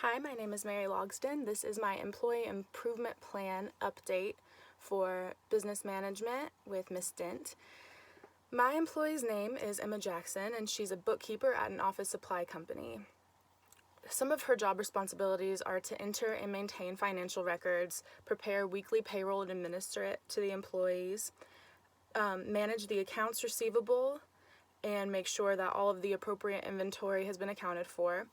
Hi, my name is Mary Logsden. This is my Employee Improvement Plan update for business management with Miss Dent. My employee's name is Emma Jackson, and she's a bookkeeper at an office supply company. Some of her job responsibilities are to enter and maintain financial records, prepare weekly payroll and administer it to the employees, manage the accounts receivable, and make sure that all of the appropriate inventory has been accounted for,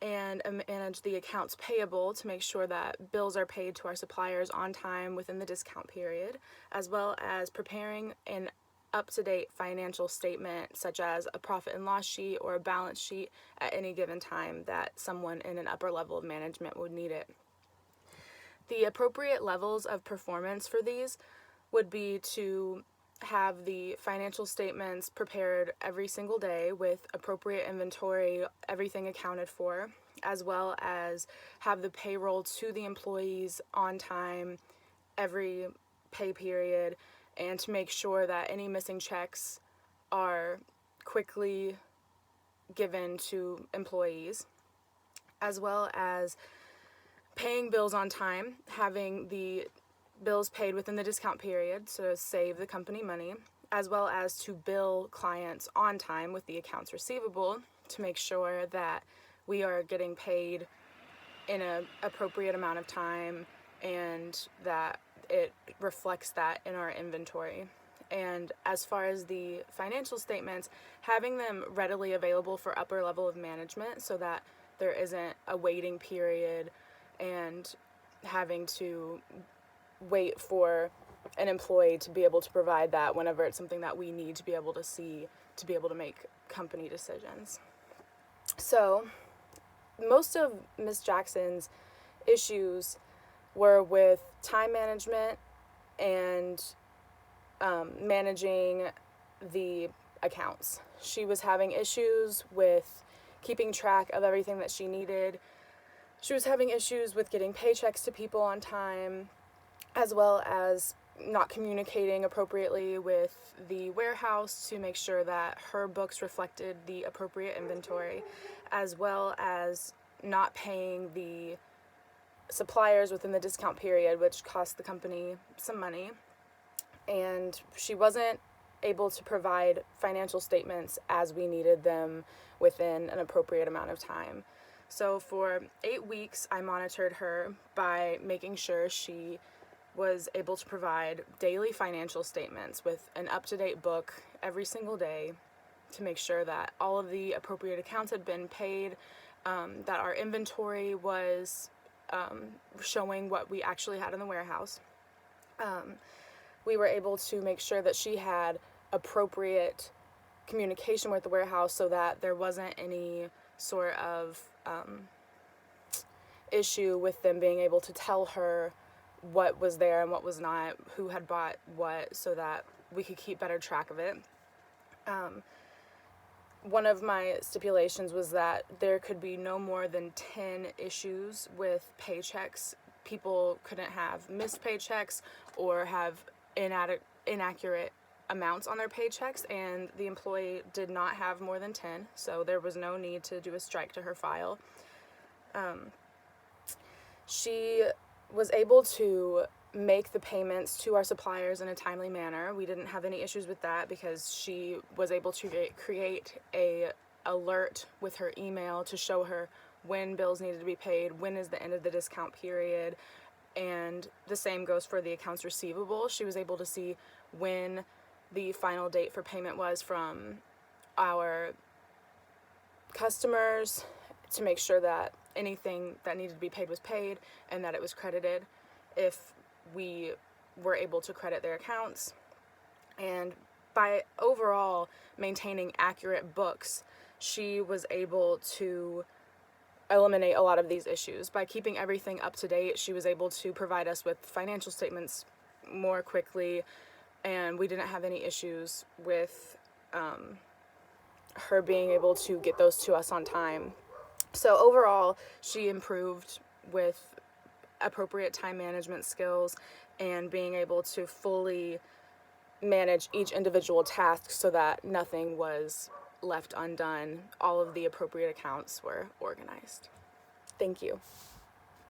and manage the accounts payable to make sure that bills are paid to our suppliers on time within the discount period, as well as preparing an up-to-date financial statement such as a profit and loss sheet or a balance sheet at any given time that someone in an upper level of management would need it. The appropriate levels of performance for these would be to have the financial statements prepared every single day with appropriate inventory, everything accounted for, as well as have the payroll to the employees on time every pay period, and to make sure that any missing checks are quickly given to employees, as well as paying bills on time, having the bills paid within the discount period to save the company money, as well as to bill clients on time with the accounts receivable to make sure that we are getting paid in an appropriate amount of time and that it reflects that in our inventory. And as far as the financial statements, having them readily available for upper level of management so that there isn't a waiting period and having to wait for an employee to be able to provide that whenever it's something that we need to be able to see to be able to make company decisions. So most of Miss Jackson's issues were with time management and managing the accounts. She was having issues with keeping track of everything that she needed. She was having issues with getting paychecks to people on time, as well as not communicating appropriately with the warehouse to make sure that her books reflected the appropriate inventory, as well as not paying the suppliers within the discount period, which cost the company some money. And she wasn't able to provide financial statements as we needed them within an appropriate amount of time. So for 8 weeks, I monitored her by making sure she was able to provide daily financial statements with an up-to-date book every single day to make sure that all of the appropriate accounts had been paid, that our inventory was showing what we actually had in the warehouse. We were able to make sure that she had appropriate communication with the warehouse so that there wasn't any sort of issue with them being able to tell her what was there and what was not, who had bought what, so that we could keep better track of it. One of my stipulations was that there could be no more than 10 issues with paychecks. People couldn't have missed paychecks or have inaccurate amounts on their paychecks, and the employee did not have more than 10, so there was no need to do a strike to her file. She was able to make the payments to our suppliers in a timely manner. We didn't have any issues with that because she was able to create a alert with her email to show her when bills needed to be paid, when is the end of the discount period, and the same goes for the accounts receivable. She was able to see when the final date for payment was from our customers to make sure that anything that needed to be paid was paid and that it was credited if we were able to credit their accounts. And by overall maintaining accurate books, she was able to eliminate a lot of these issues. By keeping everything up to date, she was able to provide us with financial statements more quickly, and we didn't have any issues with her being able to get those to us on time. So overall, she improved with appropriate time management skills and being able to fully manage each individual task so that nothing was left undone. All of the appropriate accounts were organized. Thank you.